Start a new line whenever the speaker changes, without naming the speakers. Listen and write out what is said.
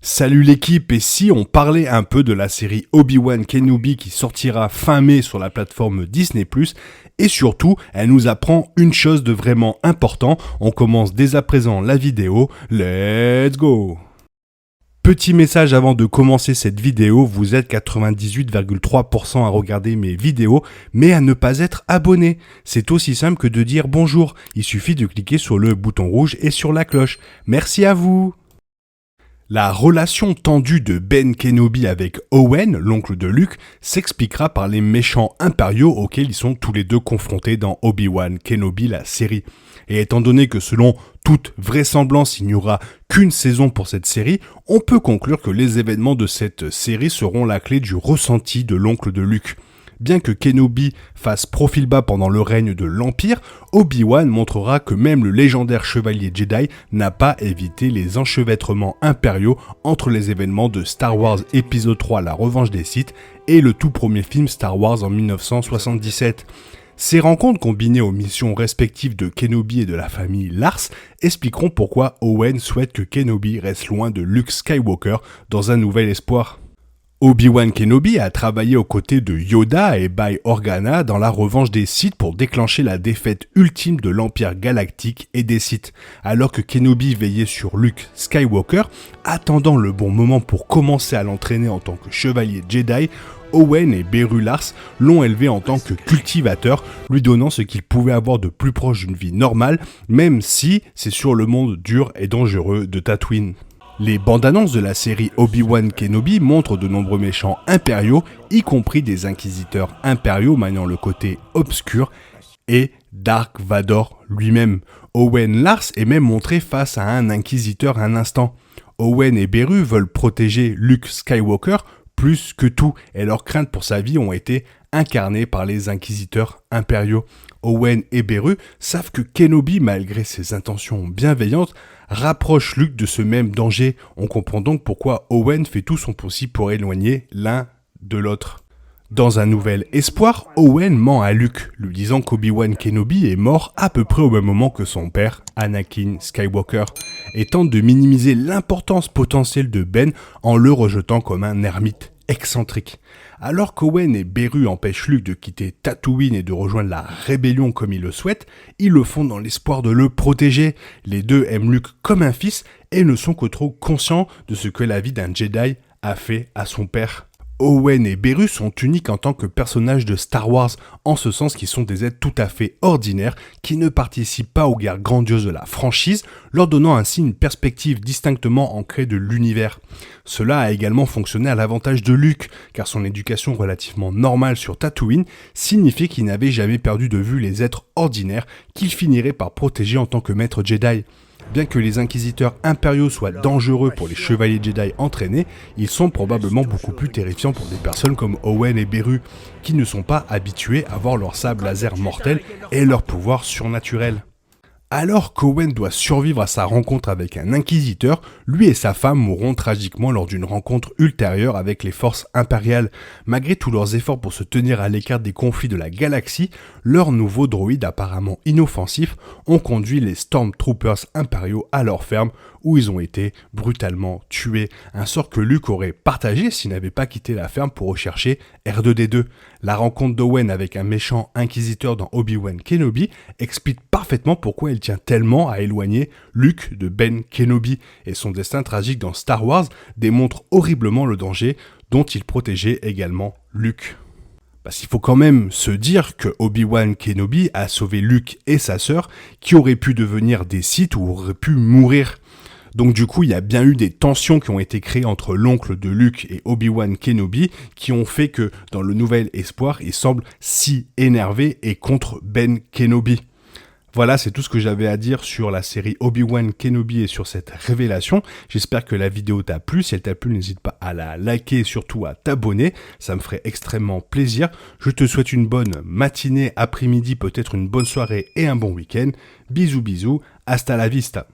Salut l'équipe, et si on parlait un peu de la série Obi-Wan Kenobi qui sortira fin mai sur la plateforme Disney+, et surtout, elle nous apprend une chose de vraiment important, on commence dès à présent la vidéo, let's go! Petit message avant de commencer cette vidéo, vous êtes 98,3% à regarder mes vidéos, mais à ne pas être abonné. C'est aussi simple que de dire bonjour, il suffit de cliquer sur le bouton rouge et sur la cloche. Merci à vous! La relation tendue de Ben Kenobi avec Owen, l'oncle de Luke, s'expliquera par les méchants impériaux auxquels ils sont tous les deux confrontés dans Obi-Wan Kenobi, la série. Et étant donné que selon toute vraisemblance il n'y aura qu'une saison pour cette série, on peut conclure que les événements de cette série seront la clé du ressenti de l'oncle de Luke. Bien que Kenobi fasse profil bas pendant le règne de l'Empire, Obi-Wan montrera que même le légendaire chevalier Jedi n'a pas évité les enchevêtrements impériaux entre les événements de Star Wars épisode 3 La Revanche des Sith et le tout premier film Star Wars en 1977. Ces rencontres combinées aux missions respectives de Kenobi et de la famille Lars expliqueront pourquoi Owen souhaite que Kenobi reste loin de Luke Skywalker dans un nouvel espoir. Obi-Wan Kenobi a travaillé aux côtés de Yoda et Bail Organa dans la Revanche des Sith pour déclencher la défaite ultime de l'Empire galactique et des Sith, alors que Kenobi veillait sur Luke Skywalker, attendant le bon moment pour commencer à l'entraîner en tant que chevalier Jedi. Owen et Beru Lars l'ont élevé en tant que cultivateur, lui donnant ce qu'il pouvait avoir de plus proche d'une vie normale, même si c'est sur le monde dur et dangereux de Tatooine. Les bandes annonces de la série Obi-Wan Kenobi montrent de nombreux méchants impériaux, y compris des inquisiteurs impériaux maniant le côté obscur, et Dark Vador lui-même. Owen Lars est même montré face à un inquisiteur un instant. Owen et Beru veulent protéger Luke Skywalker plus que tout, et leurs craintes pour sa vie ont été incarnées par les inquisiteurs impériaux. Owen et Beru savent que Kenobi, malgré ses intentions bienveillantes, rapproche Luke de ce même danger. On comprend donc pourquoi Owen fait tout son possible pour éloigner l'un de l'autre. Dans un nouvel espoir, Owen ment à Luke, lui disant qu'Obi-Wan Kenobi est mort à peu près au même moment que son père, Anakin Skywalker, et tente de minimiser l'importance potentielle de Ben en le rejetant comme un ermite excentrique. Alors qu'Owen et Beru empêchent Luke de quitter Tatooine et de rejoindre la rébellion comme il le souhaite, ils le font dans l'espoir de le protéger. Les deux aiment Luke comme un fils et ne sont que trop conscients de ce que la vie d'un Jedi a fait à son père. Owen et Beru sont uniques en tant que personnages de Star Wars, en ce sens qu'ils sont des êtres tout à fait ordinaires qui ne participent pas aux guerres grandioses de la franchise, leur donnant ainsi une perspective distinctement ancrée de l'univers. Cela a également fonctionné à l'avantage de Luke, car son éducation relativement normale sur Tatooine signifie qu'il n'avait jamais perdu de vue les êtres ordinaires qu'il finirait par protéger en tant que maître Jedi. Bien que les inquisiteurs impériaux soient dangereux pour les chevaliers Jedi entraînés, ils sont probablement beaucoup plus terrifiants pour des personnes comme Owen et Beru, qui ne sont pas habitués à voir leur sabre laser mortel et leur pouvoir surnaturel. Alors qu'Owen doit survivre à sa rencontre avec un inquisiteur, lui et sa femme mourront tragiquement lors d'une rencontre ultérieure avec les forces impériales. Malgré tous leurs efforts pour se tenir à l'écart des conflits de la galaxie, leurs nouveaux droïdes apparemment inoffensifs ont conduit les Stormtroopers impériaux à leur ferme où ils ont été brutalement tués. Un sort que Luke aurait partagé s'il n'avait pas quitté la ferme pour rechercher R2-D2. La rencontre d'Owen avec un méchant inquisiteur dans Obi-Wan Kenobi explique parfaitement pourquoi il tient tellement à éloigner Luke de Ben Kenobi, et son destin tragique dans Star Wars démontre horriblement le danger dont il protégeait également Luke. Parce qu'il faut quand même se dire que Obi-Wan Kenobi a sauvé Luke et sa sœur qui auraient pu devenir des Sith ou auraient pu mourir. Donc du coup, il y a bien eu des tensions qui ont été créées entre l'oncle de Luke et Obi-Wan Kenobi qui ont fait que dans le nouvel espoir, il semble si énervé et contre Ben Kenobi. Voilà, c'est tout ce que j'avais à dire sur la série Obi-Wan Kenobi et sur cette révélation. J'espère que la vidéo t'a plu. Si elle t'a plu, n'hésite pas à la liker et surtout à t'abonner. Ça me ferait extrêmement plaisir. Je te souhaite une bonne matinée, après-midi, peut-être une bonne soirée et un bon week-end. Bisous bisous, hasta la vista.